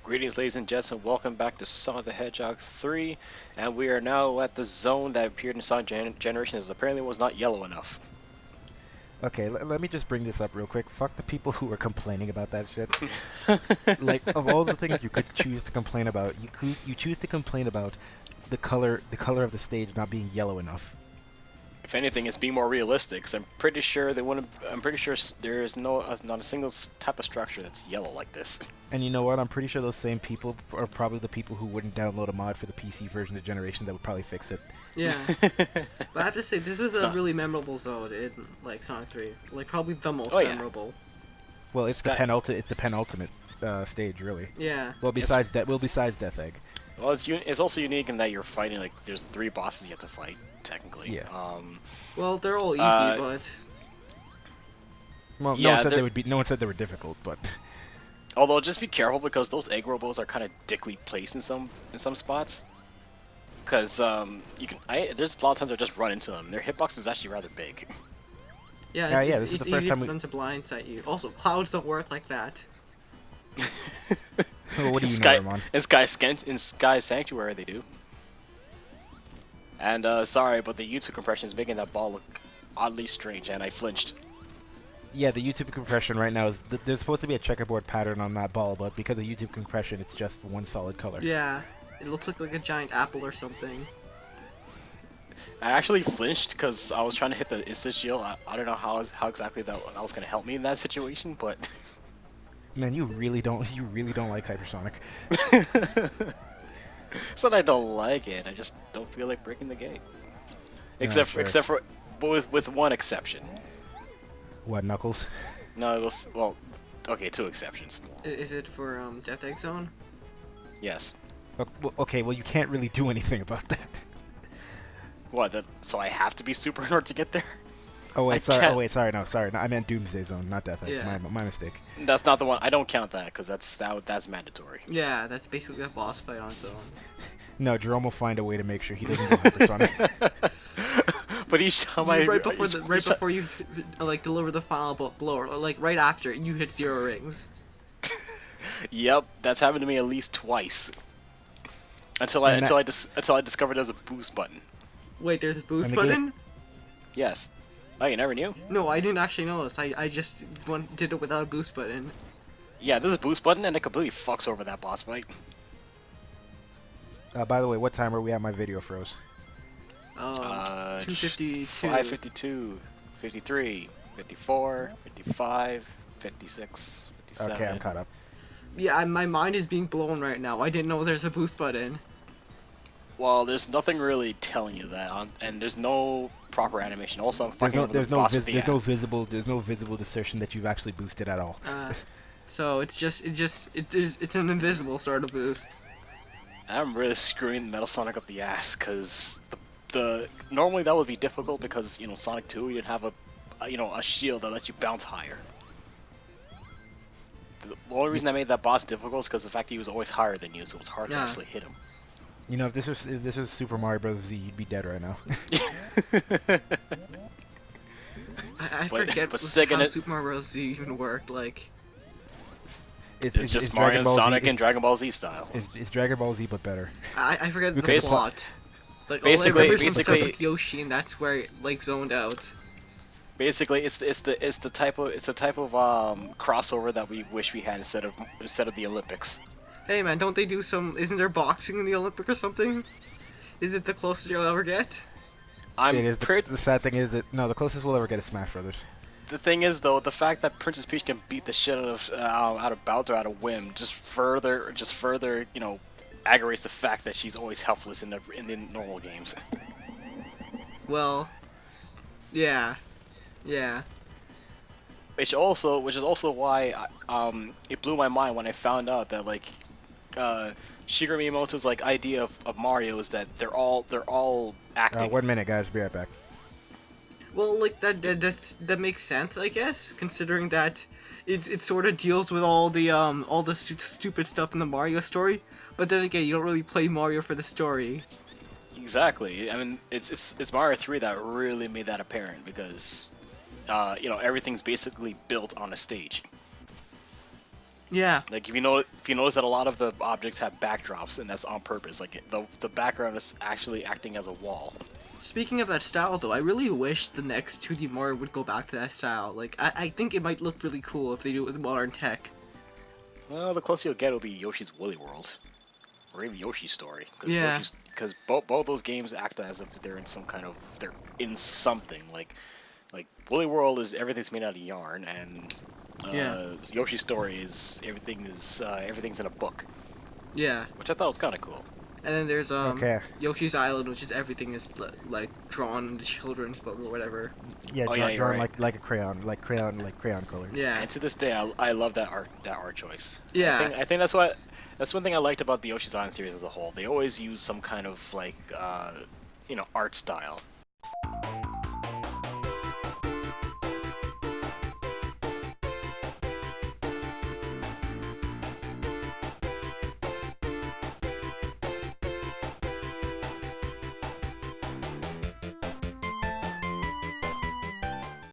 Greetings, ladies and gents, and welcome back to Sonic the Hedgehog 3. And we are now at the zone that appeared in Sonic Generations. Apparently, was not yellow enough. Okay, let me just bring this up real quick. Fuck the people who were complaining about that shit. Like, of all the things you could choose to complain about, you choose to complain about the color of the stage not being yellow enough. If anything, it's being more realistic. 'Cause I'm pretty sure they wouldn't. I'm pretty sure there is not a single type of structure that's yellow like this. And you know what? I'm pretty sure those same people are probably the people who wouldn't download a mod for the PC version of Generation that would probably fix it. Yeah, but I have to say this is a really memorable zone in like Sonic 3, like probably the most memorable. Well, it's the penultimate stage, really. Yeah. Well, besides Death Egg. Well, it's also unique in that you're fighting like there's 3 bosses you have to fight technically. Yeah. Well, they're all easy, but. Well, yeah, no one said they were difficult, but. Although just be careful because those egg robos are kind of dickly placed in some spots. Because there's a lot of times I just run into them. Their hitbox is actually rather big. Yeah, this is the first time for them to blindside you. Also, clouds don't work like that. Well, what do you know, Ramon? In Sky Sanctuary they do. And sorry, but the YouTube compression is making that ball look oddly strange, and I flinched. Yeah, the YouTube compression right now is there's supposed to be a checkerboard pattern on that ball, but because of YouTube compression, it's just one solid color. Yeah, it looks like a giant apple or something. I actually flinched because I was trying to hit the instant shield. I don't know how exactly that was going to help me in that situation, but man, you really don't like Hypersonic. It's not I don't like it. I just don't feel like breaking the game. Except for with one exception. What, Knuckles? No, it was, well, okay, 2 exceptions. Is it for Death Egg Zone? Yes. Okay, well you can't really do anything about that. What? So I have to be super in order to get there? Oh wait, sorry. No, I meant Doomsday Zone, not Death Egg. Yeah. My mistake. That's not the one. I don't count that because that's mandatory. Yeah, that's basically a boss fight on its own. No, Jerome will find a way to make sure he doesn't go Hypersonic. But right before you like deliver the final blow, or like right after you hit 0 rings. Yep, that's happened to me at least twice. Until I discovered there's a boost button. Wait, there's a boost button? Yes. Oh, you never knew? No, I didn't actually know this. I just did it without a boost button. Yeah, there's a boost button and it completely fucks over that boss fight. By the way, what time are we at? My video froze. 252. 5:52, 53, 54, 55, 56, 57. Okay, I'm caught up. Yeah, my mind is being blown right now. I didn't know there's a boost button. Well, there's nothing really telling you that, and there's no proper animation. Also, I'm fucking there's no visible assertion that you've actually boosted at all. So it's an invisible sort of boost. I'm really screwing Metal Sonic up the ass because normally that would be difficult because Sonic 2 you didn't have a shield that lets you bounce higher. The only reason I made that boss difficult is because the fact he was always higher than you, so it was hard to actually hit him. You know, if this was Super Mario Bros. Z, you'd be dead right now. I forget how Super Mario Bros. Z even worked. Like, it's just Mario and Sonic and Dragon Ball Z style. It's Dragon Ball Z, but better. I forget the plot. Like, basically, with Yoshi, and that's where it like zoned out. Basically, it's the type of crossover that we wish we had instead of the Olympics. Hey man, don't they do isn't there boxing in the Olympic or something? Is it the closest you'll ever get? The sad thing is that the closest we'll ever get is Smash Brothers. The thing is though, the fact that Princess Peach can beat the shit out of Bowser out of whim just further aggravates the fact that she's always helpless in the normal games. Well, yeah. Which is also why it blew my mind when I found out that Shigeru Miyamoto's idea of Mario is that they're all acting. 1 minute, guys. Be right back. Well, like that makes sense, I guess, considering that it sort of deals with all the stupid stuff in the Mario story. But then again, you don't really play Mario for the story. Exactly. I mean, it's Mario 3 that really made that apparent because everything's basically built on a stage. Yeah. Like if you notice that a lot of the objects have backdrops, and that's on purpose. Like the background is actually acting as a wall. Speaking of that style, though, I really wish the next 2D Mario would go back to that style. Like, I think it might look really cool if they do it with modern tech. Well, the closer you'll get will be Yoshi's Woolly World, or even Yoshi's Story. Yeah. Because both those games act as if they're in they're in something. Like Woolly World is everything's made out of yarn, and Yoshi's Story is everything's in a book, Yeah. which I thought was kind of cool. And then there's Okay. Yoshi's Island, which is everything is like drawn into children's book or whatever. Yeah, Oh, drawn, yeah, you're right. like a crayon, like crayon color. Yeah. And to this day, I love that art choice. Yeah. I think that's one thing I liked about the Yoshi's Island series as a whole. They always use some kind of like art style.